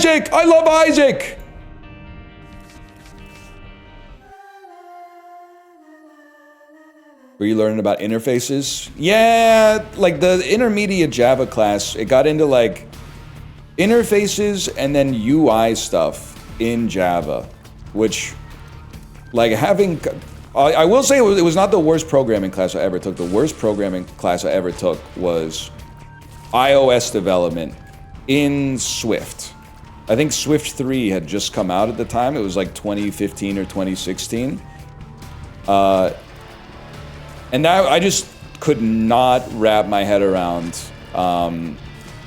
Isaac! I love Isaac! Were you learning about interfaces? Yeah, like the intermediate Java class, it got into like interfaces and then UI stuff in Java, which like having, I will say it was not the worst programming class I ever took. The worst programming class I ever took was iOS development in Swift. I think Swift 3 had just come out at the time. It was like 2015 or 2016. And now I just could not wrap my head around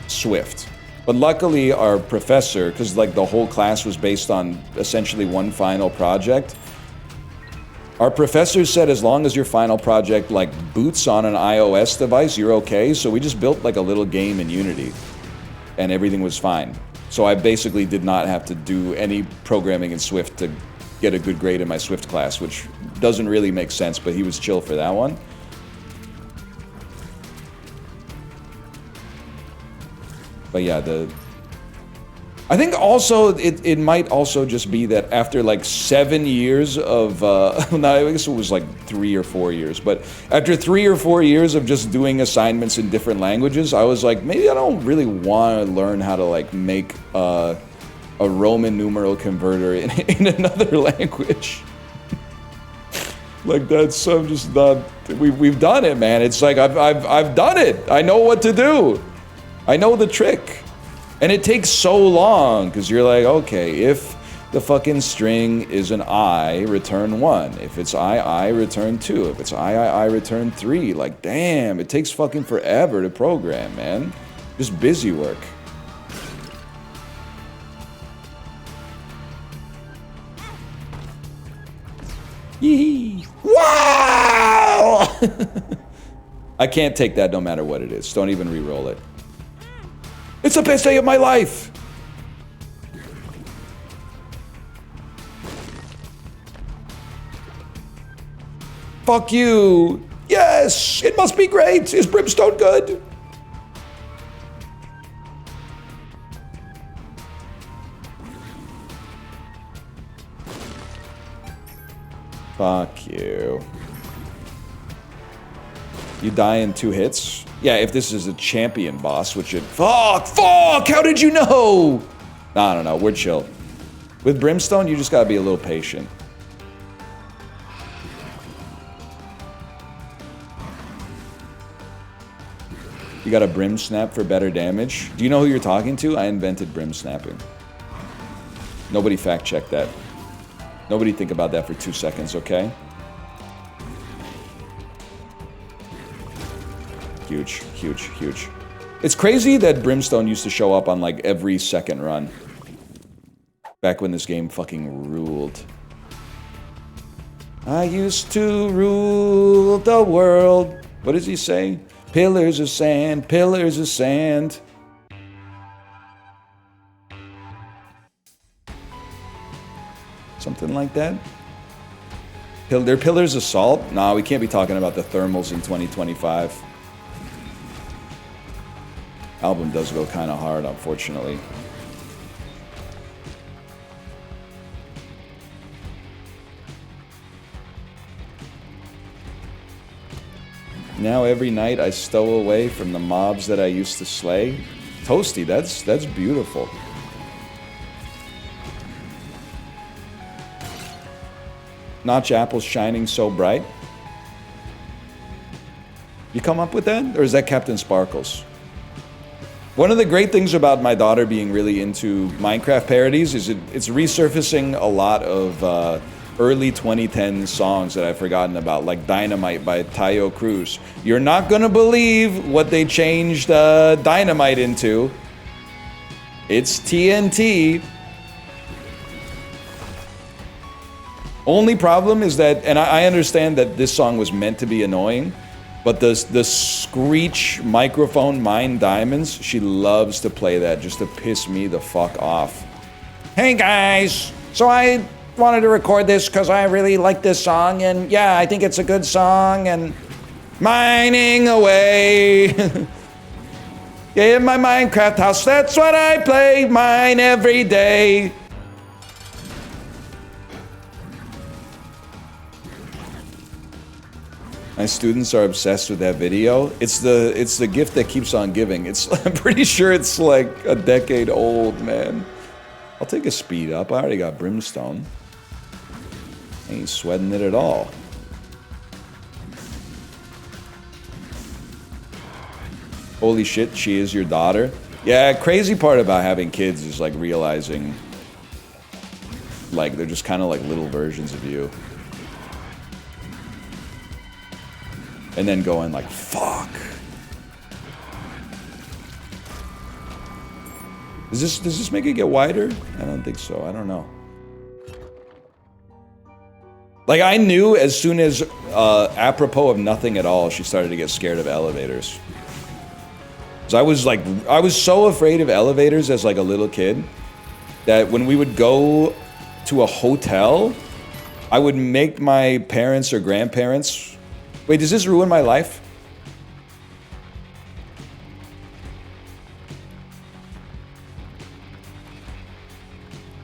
Swift. But luckily our professor, because like the whole class was based on essentially one final project, our professor said as long as your final project like boots on an iOS device, you're okay. So we just built like a little game in Unity and everything was fine. So I basically did not have to do any programming in Swift to get a good grade in my Swift class, which doesn't really make sense, but he was chill for that one. But yeah, I think also it might also just be that after like 7 years of, no, I guess it was like 3 or 4 years, but after 3 or 4 years of just doing assignments in different languages, I was like, maybe I don't really want to learn how to like make a Roman numeral converter in another language. Like that's, I'm just not, we've done it, man. It's like, I've done it. I know what to do. I know the trick. And it takes so long, because you're like, okay, if the fucking string is an I, return 1. If it's I, return 2. If it's I, return 3. Like, damn, it takes fucking forever to program, man. Just busy work. Yee! Wow! I can't take that no matter what it is. Don't even re-roll it. It's the best day of my life! Fuck you! Yes! It must be great! Is Brimstone good? Fuck you. You die in 2 hits? Yeah, if this is a champion boss, which it... Fuck! How did you know? I don't know, we're chill. With Brimstone, you just gotta be a little patient. You got a Brim Snap for better damage? Do you know who you're talking to? I invented Brim Snapping. Nobody fact check that. Nobody think about that for 2 seconds, okay? Huge, huge, huge. It's crazy that Brimstone used to show up on like every second run. Back when this game fucking ruled. I used to rule the world. What does he say? Pillars of sand, pillars of sand. Something like that. They're pillars of salt? Nah, we can't be talking about the thermals in 2025. Album does go kind of hard, unfortunately. Now every night I stow away from the mobs that I used to slay. Toasty, that's beautiful. Notch apples shining so bright. You come up with that? Or is that Captain Sparkles? One of the great things about my daughter being really into Minecraft parodies is it's resurfacing a lot of early 2010 songs that I've forgotten about, like Dynamite by Tayo Cruz. You're not gonna believe what they changed Dynamite into. It's TNT. Only problem is that, and I understand that this song was meant to be annoying, but the Screech microphone Mine Diamonds, she loves to play that just to piss me the fuck off. Hey guys, so I wanted to record this because I really like this song, and yeah, I think it's a good song, and mining away. Yeah, in my Minecraft house, that's what I play, mine every day. My students are obsessed with that video. It's the gift that keeps on giving. I'm pretty sure it's like a decade old, man. I'll take a speed up. I already got Brimstone. I ain't sweating it at all. Holy shit, she is your daughter. Yeah, crazy part about having kids is like realizing like they're just kind of like little versions of you. And then going like, fuck. Does this make it get wider? I don't think so. I don't know. Like I knew as soon as apropos of nothing at all, she started to get scared of elevators. So I was so afraid of elevators as like a little kid that when we would go to a hotel, I would make my parents or grandparents. Wait, does this ruin my life?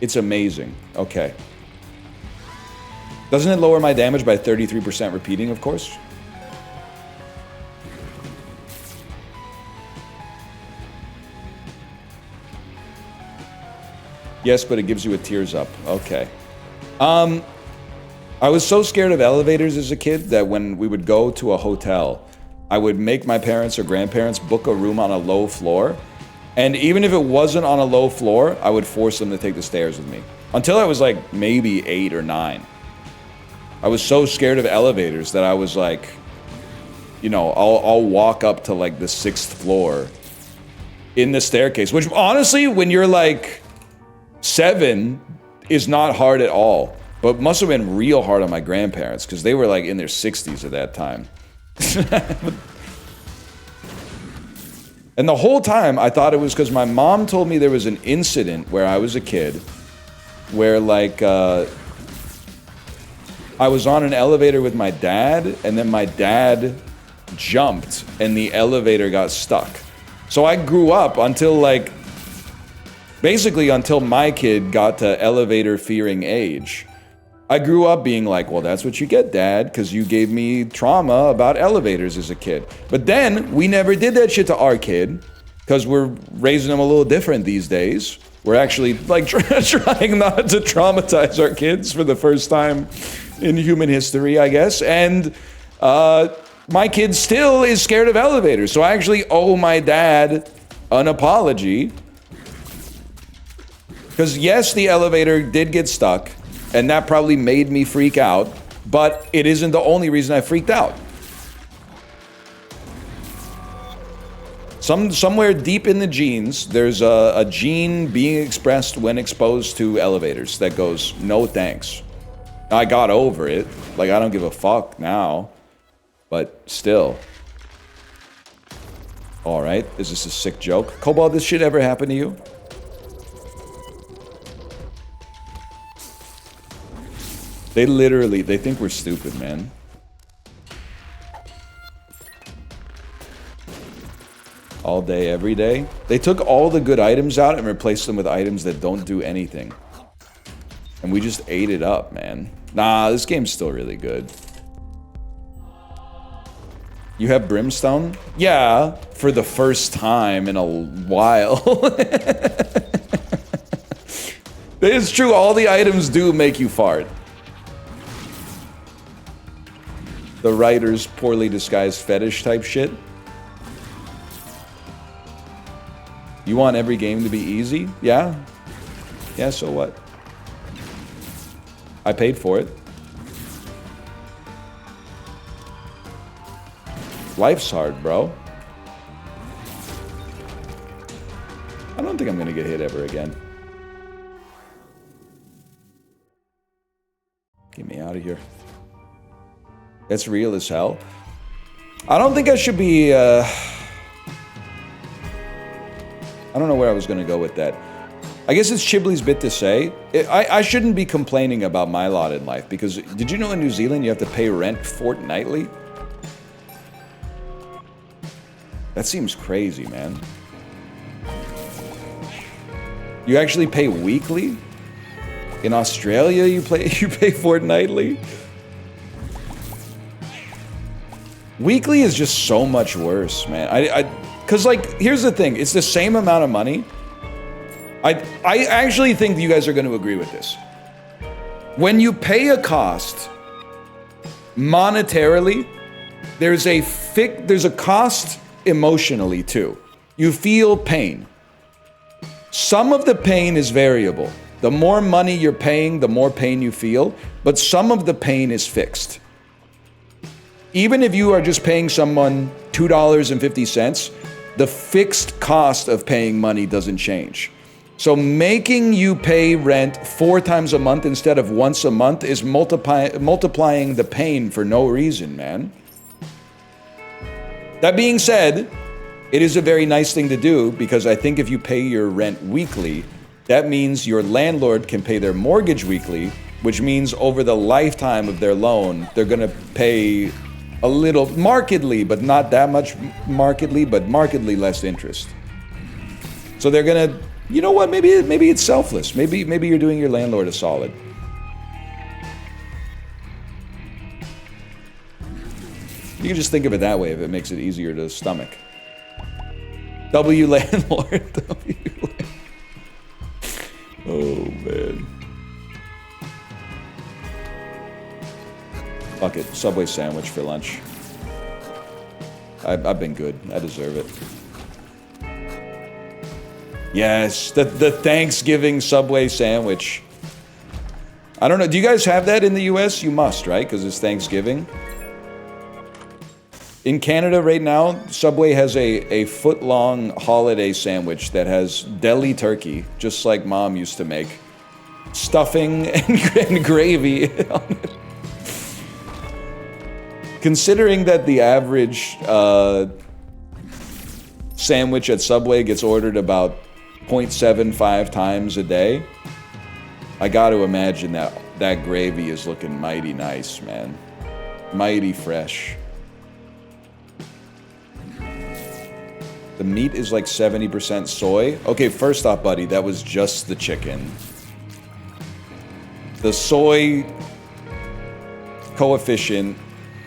It's amazing. Okay. Doesn't it lower my damage by 33% repeating, of course? Yes, but it gives you a tears up. Okay. I was so scared of elevators as a kid that when we would go to a hotel, I would make my parents or grandparents book a room on a low floor. And even if it wasn't on a low floor, I would force them to take the stairs with me. Until I was like maybe 8 or 9. I was so scared of elevators that I was like, you know, I'll walk up to like the 6th floor in the staircase. Which honestly, when you're like 7, is not hard at all. But must have been real hard on my grandparents, because they were like in their 60s at that time. And the whole time, I thought it was because my mom told me there was an incident where I was a kid, where like, I was on an elevator with my dad, and then my dad jumped, and the elevator got stuck. So I grew up until like, basically until my kid got to elevator fearing age. I grew up being like, well, that's what you get, Dad, because you gave me trauma about elevators as a kid. But then, we never did that shit to our kid, because we're raising them a little different these days. We're actually, like, trying not to traumatize our kids for the first time in human history, I guess. And my kid still is scared of elevators, so I actually owe my dad an apology. Because yes, the elevator did get stuck, and that probably made me freak out, but it isn't the only reason I freaked out. Somewhere deep in the genes, there's a gene being expressed when exposed to elevators that goes, no thanks. I got over it. Like, I don't give a fuck now. But still. Alright, is this a sick joke? Cobalt, this shit ever happen to you? They think we're stupid, man. All day, every day. They took all the good items out and replaced them with items that don't do anything. And we just ate it up, man. Nah, this game's still really good. You have Brimstone? Yeah, for the first time in a while. It's true, all the items do make you fart. The writer's poorly disguised fetish type shit. You want every game to be easy? Yeah? Yeah, so what? I paid for it. Life's hard, bro. I don't think I'm gonna get hit ever again. Get me out of here. That's real as hell. I don't think I should be, I don't know where I was gonna go with that. I guess it's Chibley's bit to say. I shouldn't be complaining about my lot in life, because did you know in New Zealand you have to pay rent fortnightly? That seems crazy, man. You actually pay weekly? In Australia, you pay fortnightly? Weekly is just so much worse, man. Cause like, here's the thing, it's the same amount of money. I actually think you guys are gonna agree with this. When you pay a cost, monetarily, there's a cost emotionally too. You feel pain. Some of the pain is variable. The more money you're paying, the more pain you feel, but some of the pain is fixed. Even if you are just paying someone $2.50, the fixed cost of paying money doesn't change. So making you pay rent 4 times a month instead of once a month is multiplying the pain for no reason, man. That being said, it is a very nice thing to do because I think if you pay your rent weekly, that means your landlord can pay their mortgage weekly, which means over the lifetime of their loan, they're gonna pay a little, markedly, but not that much markedly, but markedly less interest. So they're gonna, you know what, maybe it's selfless. Maybe you're doing your landlord a solid. You can just think of it that way if it makes it easier to stomach. W landlord, W landlord. Oh, man. Fuck it. Subway sandwich for lunch. I've been good. I deserve it. Yes, the Thanksgiving Subway sandwich. I don't know. Do you guys have that in the US? You must, right? Because it's Thanksgiving. In Canada right now, Subway has a foot-long holiday sandwich that has deli turkey, just like Mom used to make. Stuffing and gravy on it. Considering that the average sandwich at Subway gets ordered about 0.75 times a day, I gotta imagine that gravy is looking mighty nice, man. Mighty fresh. The meat is like 70% soy. Okay, first off, buddy, that was just the chicken. The soy coefficient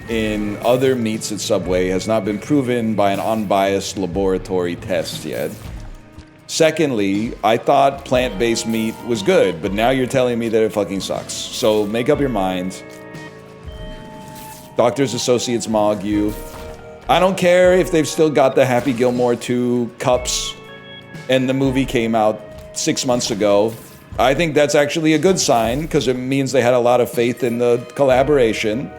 in other meats at Subway has not been proven by an unbiased laboratory test yet. Secondly, I thought plant-based meat was good, but now you're telling me that it fucking sucks. So make up your mind. Doctors Associates mog you. I don't care if they've still got the Happy Gilmore 2 cups and the movie came out 6 months ago. I think that's actually a good sign because it means they had a lot of faith in the collaboration.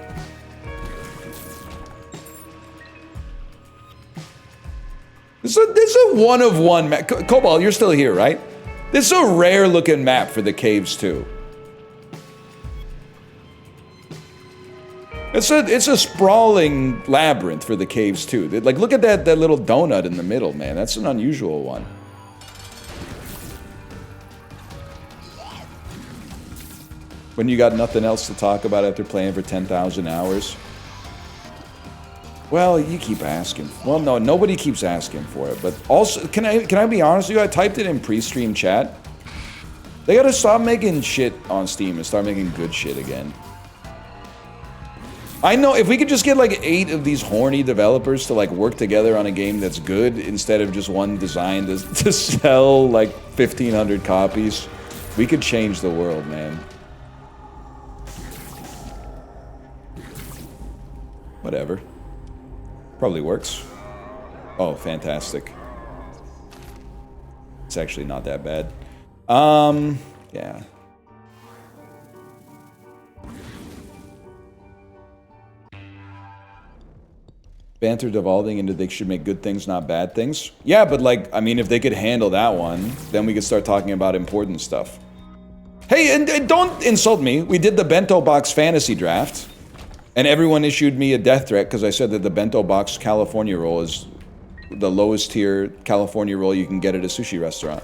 This is a one-of-one map. Cobalt, you're still here, right? This is a rare-looking map for the caves, too. It's a sprawling labyrinth for the caves, too. Like, look at that little donut in the middle, man. That's an unusual one. When you got nothing else to talk about after playing for 10,000 hours. Well, you keep asking. Well, no, nobody keeps asking for it. But also, can I be honest with you? I typed it in pre-stream chat. They gotta stop making shit on Steam and start making good shit again. I know, if we could just get like 8 of these horny developers to like work together on a game that's good instead of just one designed to sell like 1,500 copies, we could change the world, man. Whatever. Probably works. Oh, fantastic. It's actually not that bad. Yeah. Banter devolving into they should make good things, not bad things. Yeah, but like, I mean, if they could handle that one, then we could start talking about important stuff. Hey, and don't insult me. We did the Bento Box fantasy draft, and everyone issued me a death threat because I said that the Bento Box California roll is the lowest tier California roll you can get at a sushi restaurant.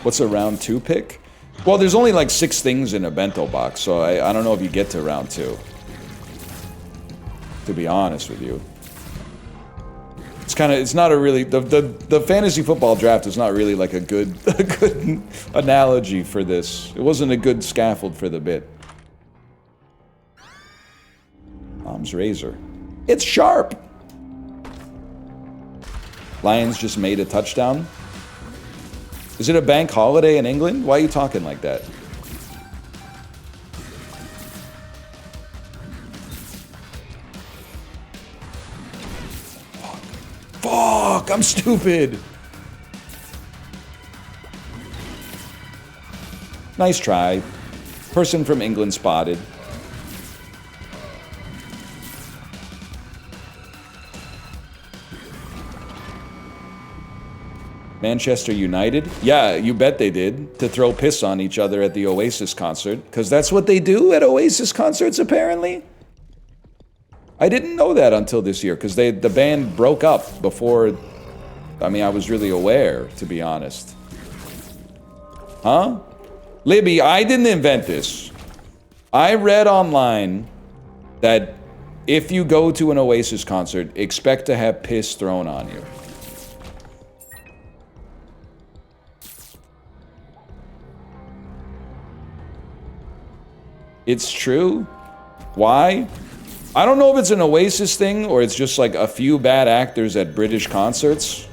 What's a round 2 pick? Well, there's only like 6 things in a bento box, so I don't know if you get to round 2. to be honest with you. It's not a really, the fantasy football draft is not really like a good analogy for this. It wasn't a good scaffold for the bit. Mom's razor. It's sharp! Lions just made a touchdown. Is it a bank holiday in England? Why are you talking like that? Fuck, I'm stupid. Nice try. Person from England spotted. Manchester United? Yeah, you bet they did. To throw piss on each other at the Oasis concert. Because that's what they do at Oasis concerts, apparently. I didn't know that until this year, because the band broke up before, I mean, I was really aware, to be honest. Huh? Libby, I didn't invent this. I read online that if you go to an Oasis concert, expect to have piss thrown on you. It's true? Why? I don't know if it's an Oasis thing or it's just like a few bad actors at British concerts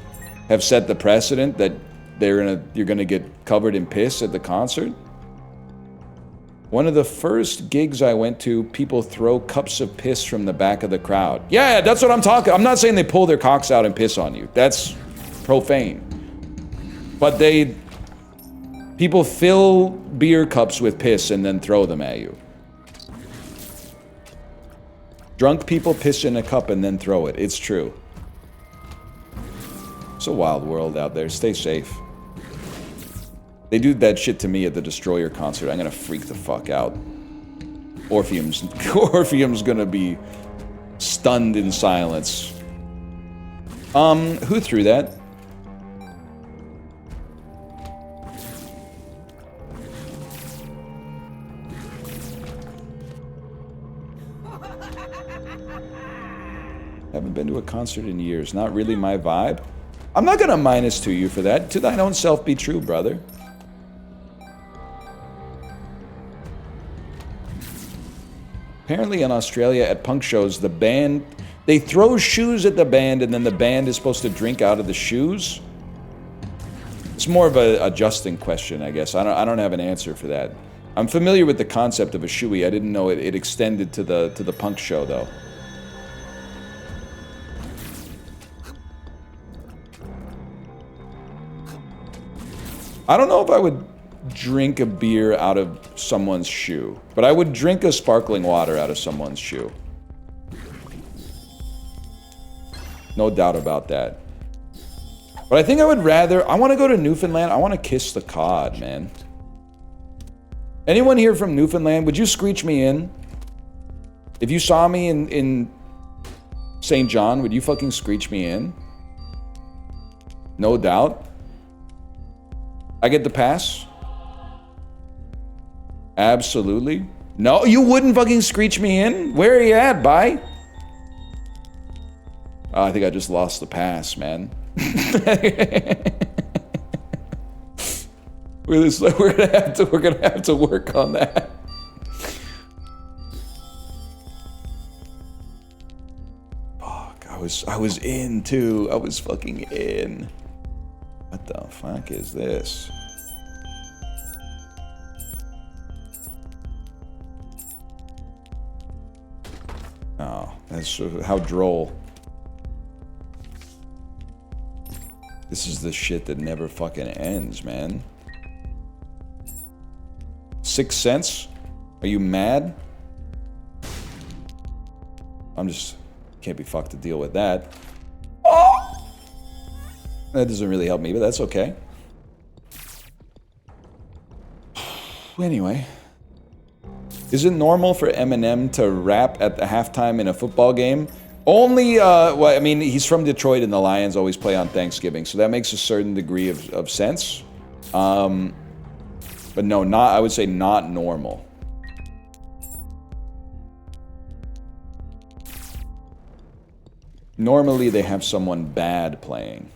have set the precedent that you're gonna get covered in piss at the concert. One of the first gigs I went to, people throw cups of piss from the back of the crowd. Yeah, that's what I'm talking. I'm not saying they pull their cocks out and piss on you. That's profane. But people fill beer cups with piss and then throw them at you. Drunk people piss in a cup and then throw it. It's true. It's a wild world out there. Stay safe. They do that shit to me at the Destroyer concert. I'm gonna freak the fuck out. Orpheum's gonna be stunned in silence. Who threw that? Haven't been to a concert in years. Not really my vibe. I'm not gonna -2 you for that. To thine own self be true, brother. Apparently in Australia at punk shows, the band, they throw shoes at the band and then the band is supposed to drink out of the shoes. It's more of a adjusting question, I guess. I don't have an answer for that. I'm familiar with the concept of a shoey. I didn't know it extended to the punk show though. I don't know if I would drink a beer out of someone's shoe, but I would drink a sparkling water out of someone's shoe. No doubt about that. But I think I would rather, I want to go to Newfoundland. I want to kiss the cod, man. Anyone here from Newfoundland, would you screech me in? If you saw me in St. John, would you fucking screech me in? No doubt. I get the pass? Absolutely. No, you wouldn't fucking screech me in? Where are you at, bye? Oh, I think I just lost the pass, man. We're gonna have to work on that. Fuck, I was in too. I was fucking in. What the fuck is this? Oh, that's how droll. This is the shit that never fucking ends, man. 6 cents? Are you mad? I'm just... Can't be fucked to deal with that. Oh! That doesn't really help me, but that's okay. Anyway. Is it normal for Eminem to rap at the halftime in a football game? Only, well, I mean, he's from Detroit and the Lions always play on Thanksgiving, so that makes a certain degree of sense. But no, I would say not normal. Normally they have someone bad playing.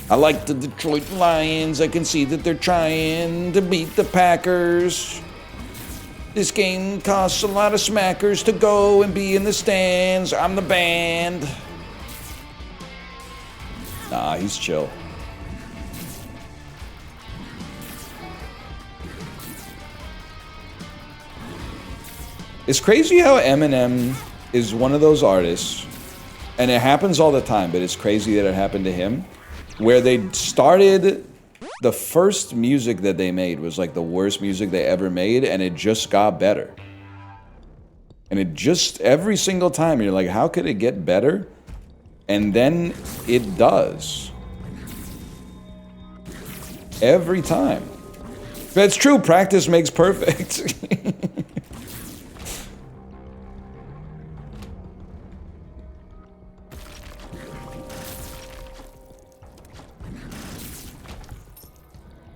I like the Detroit Lions. I can see that they're trying to beat the Packers. This game costs a lot of smackers to go and be in the stands. I'm the band. Nah, he's chill. It's crazy how Eminem is one of those artists, and it happens all the time, but it's crazy that it happened to him, where they started, the first music that they made was like the worst music they ever made, and it just got better. And it just, every single time, you're like, how could it get better? And then it does. Every time. That's true, practice makes perfect.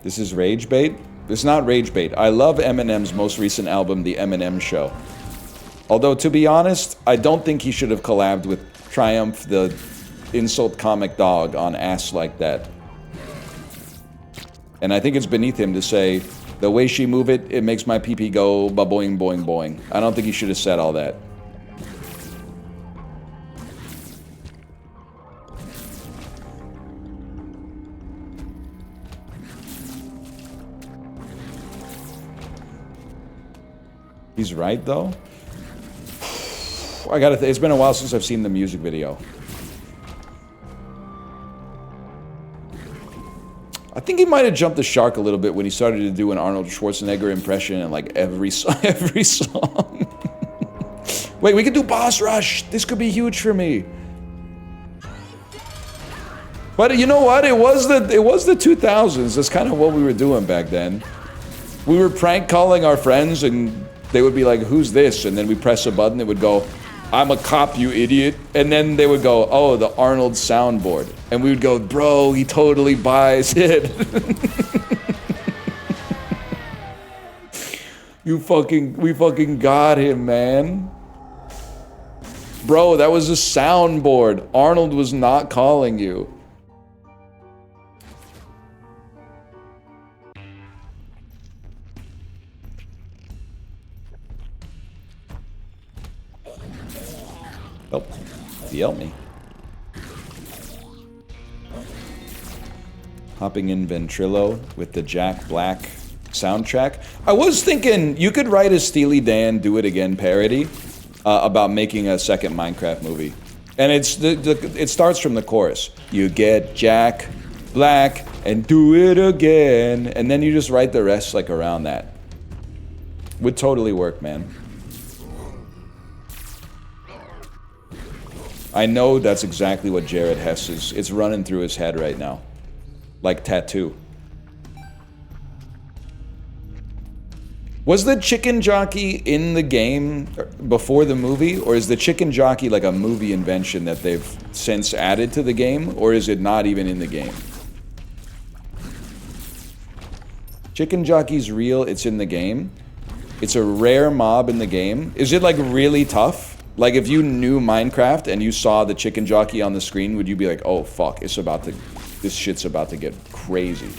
This is rage bait? It's not rage bait. I love Eminem's most recent album, The Eminem Show. Although, to be honest, I don't think he should have collabed with Triumph, the insult comic dog, on Ass Like That. And I think it's beneath him to say, the way she move it, it makes my pee-pee go ba-boing, boing, boing. I don't think he should have said all that. He's right, though. I gotta it's been a while since I've seen the music video. I think he might have jumped the shark a little bit when he started to do an Arnold Schwarzenegger impression in like every song. Wait, we could do Boss Rush. This could be huge for me. But you know what? It was the 2000s. That's kind of what we were doing back then. We were prank calling our friends, and they would be like, "Who's this?" And then we press a button. It would go, "I'm a cop, you idiot." And then they would go, "Oh, the Arnold soundboard." And we would go, "Bro, he totally buys it." We fucking got him, man. Bro, that was a soundboard. Arnold was not calling you. Oh, he helped me. Hopping in Ventrilo with the Jack Black soundtrack. I was thinking you could write a Steely Dan Do It Again parody about making a second Minecraft movie. And it starts from the chorus. You get Jack Black and do it again. And then you just write the rest like around that. Would totally work, man. I know that's exactly what Jared Hess is. It's running through his head right now. Like tattoo. Was the chicken jockey in the game before the movie? Or is the chicken jockey like a movie invention that they've since added to the game? Or is it not even in the game? Chicken jockey's real, it's in the game. It's a rare mob in the game. Is it like really tough? Like, if you knew Minecraft and you saw the chicken jockey on the screen, would you be like, oh, fuck, this shit's about to get crazy?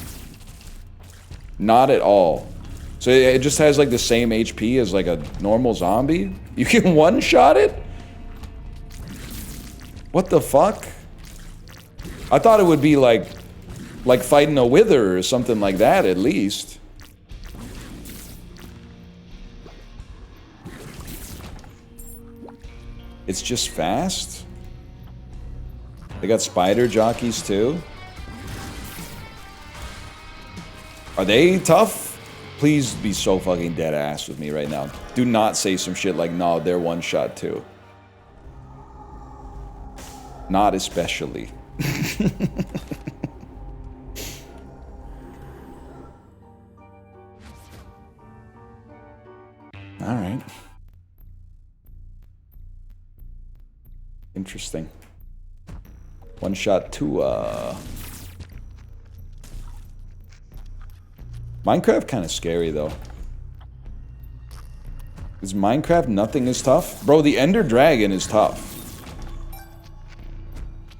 Not at all. So it just has, like, the same HP as, like, a normal zombie? You can one-shot it? What the fuck? I thought it would be, like fighting a wither or something like that, at least. It's just fast? They got spider jockeys too? Are they tough? Please be so fucking dead ass with me right now. Do not say some shit like, no, they're one shot too. Not especially. Alright. Interesting. One shot to, Minecraft kind of scary, though. Is Minecraft nothing is tough? Bro, the Ender Dragon is tough.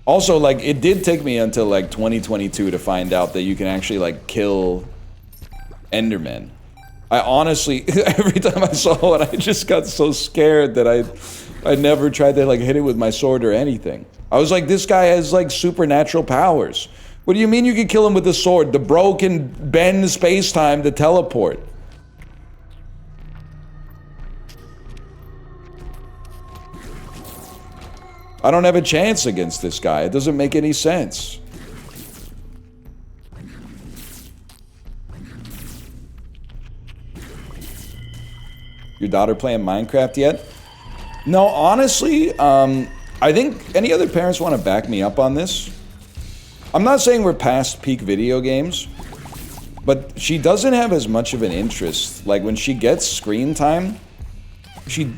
Also, like, it did take me until, like, 2022 to find out that you can actually, like, kill Endermen. I honestly, every time I saw one, I just got so scared that I never tried to, like, hit it with my sword or anything. I was like, this guy has, like, supernatural powers. What do you mean you can kill him with a sword? The bro can bend space-time to teleport. I don't have a chance against this guy. It doesn't make any sense. Your daughter playing Minecraft yet? No, honestly, I think any other parents want to back me up on this. I'm not saying we're past peak video games, but she doesn't have as much of an interest. Like, when she gets screen time, she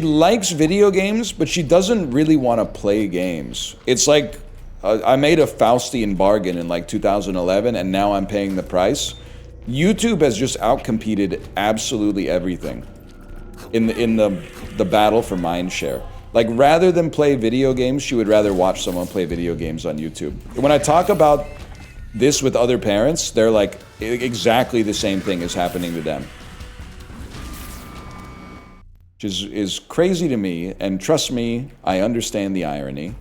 likes video games, but she doesn't really want to play games. It's like, I made a Faustian bargain in like 2011, and now I'm paying the price. YouTube has just outcompeted absolutely everything in the battle for mindshare. Like, rather than play video games, she would rather watch someone play video games on YouTube. When I talk about this with other parents, they're like, exactly the same thing is happening to them. Which is crazy to me, and trust me, I understand the irony.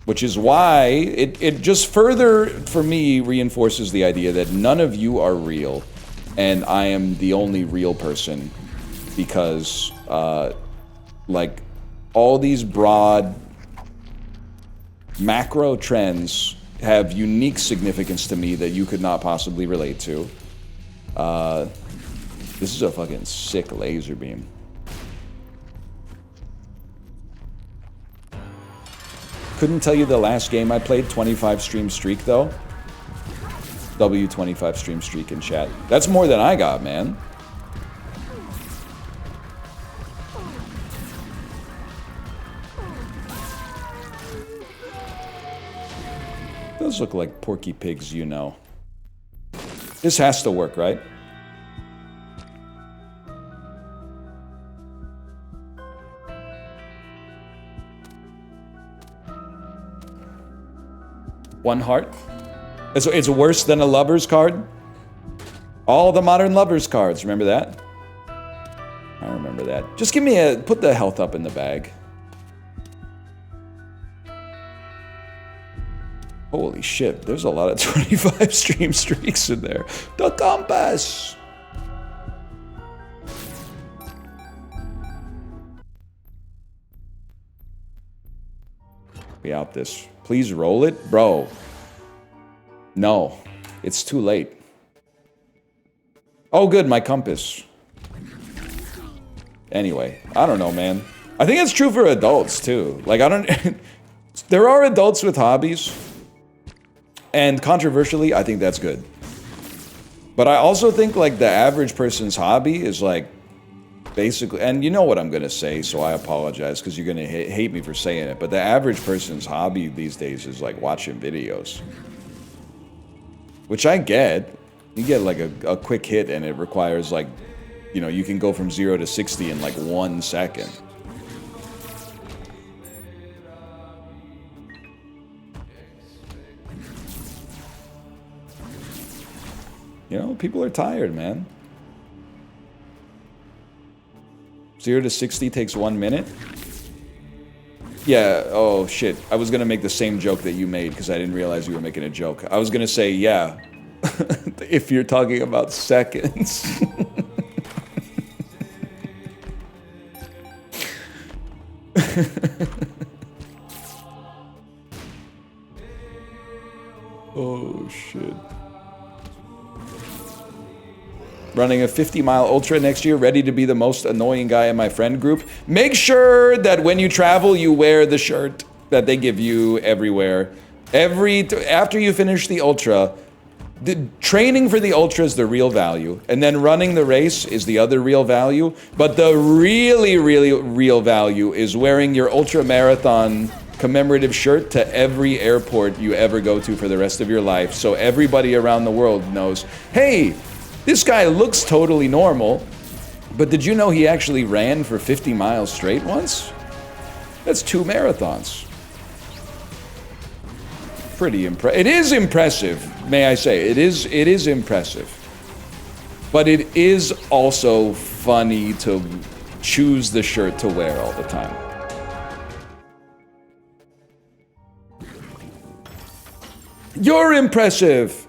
Which is why it just further, for me, reinforces the idea that none of you are real, and I am the only real person, because, like, all these broad macro trends have unique significance to me that you could not possibly relate to. This is a fucking sick laser beam. Couldn't tell you the last game I played. 25 stream streak, though. W25 stream streak in chat. That's more than I got, man. Those look like Porky Pigs, you know. This has to work, right? One heart. It's worse than a lover's card. All the modern lover's cards. Remember that? I remember that. Just give me put the health up in the bag. Holy shit, there's a lot of 25 stream streaks in there. The compass! We out this. Please roll it? Bro. No. It's too late. Oh good, my compass. Anyway, I don't know, man. I think it's true for adults, too. Like, I don't... There are adults with hobbies. And controversially, I think that's good. But I also think, like, the average person's hobby is, like, basically... And you know what I'm gonna say, so I apologize, because you're gonna hate me for saying it. But the average person's hobby these days is, like, watching videos. Which I get. You get, like, a quick hit, and it requires, like... You know, you can go from 0 to 60 in, like, 1 second. You know, people are tired, man. 0 to 60 takes 1 minute? Yeah, oh shit. I was gonna make the same joke that you made because I didn't realize you were making a joke. I was gonna say, yeah, if you're talking about seconds. Oh shit. Running a 50-mile ultra next year, ready to be the most annoying guy in my friend group. Make sure that when you travel, you wear the shirt that they give you everywhere. After you finish the ultra, the training for the ultra is the real value, and then running the race is the other real value. But the really, really real value is wearing your ultra marathon commemorative shirt to every airport you ever go to for the rest of your life, so everybody around the world knows, hey, This guy looks totally normal, but did you know he actually ran for 50 miles straight once? That's 2 marathons. Pretty impressive. It is impressive, may I say. It is impressive. But it is also funny to choose the shirt to wear all the time. You're impressive!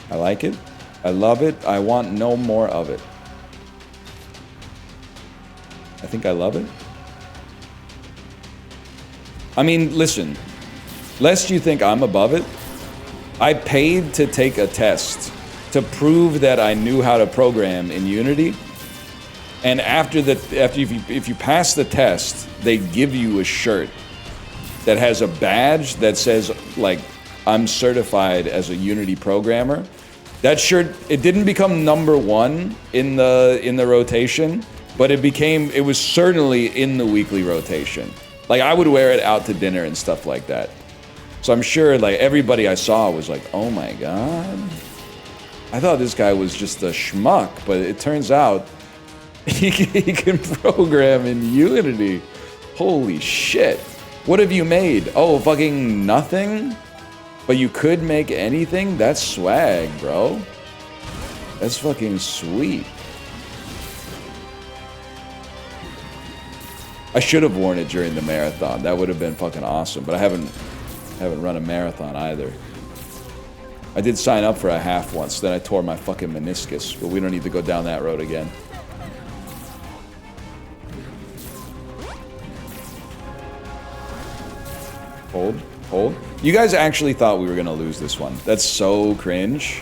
I like it. I love it. I want no more of it. I think I love it. I mean, listen. Lest you think I'm above it, I paid to take a test to prove that I knew how to program in Unity. And if you pass the test, they give you a shirt that has a badge that says, like, I'm certified as a Unity programmer. That shirt, it didn't become #1 in the rotation, but it was certainly in the weekly rotation. Like, I would wear it out to dinner and stuff like that. So I'm sure, like, everybody I saw was like, oh my god. I thought this guy was just a schmuck, but it turns out he can program in Unity. Holy shit. What have you made? Oh, fucking nothing? But you could make anything? That's swag, bro. That's fucking sweet. I should have worn it during the marathon. That would have been fucking awesome. But I haven't run a marathon either. I did sign up for a half once, then I tore my fucking meniscus. But we don't need to go down that road again. Hold, hold. You guys actually thought we were gonna lose this one. That's so cringe.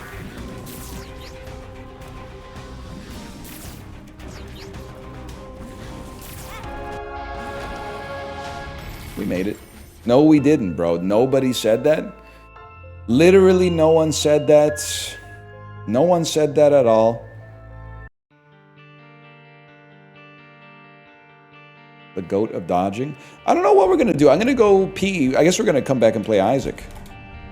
We made it. No, we didn't, bro. Nobody said that. Literally no one said that. No one said that at all. The goat of dodging. I don't know what we're gonna do. I'm gonna go pee. I guess we're gonna come back and play Isaac.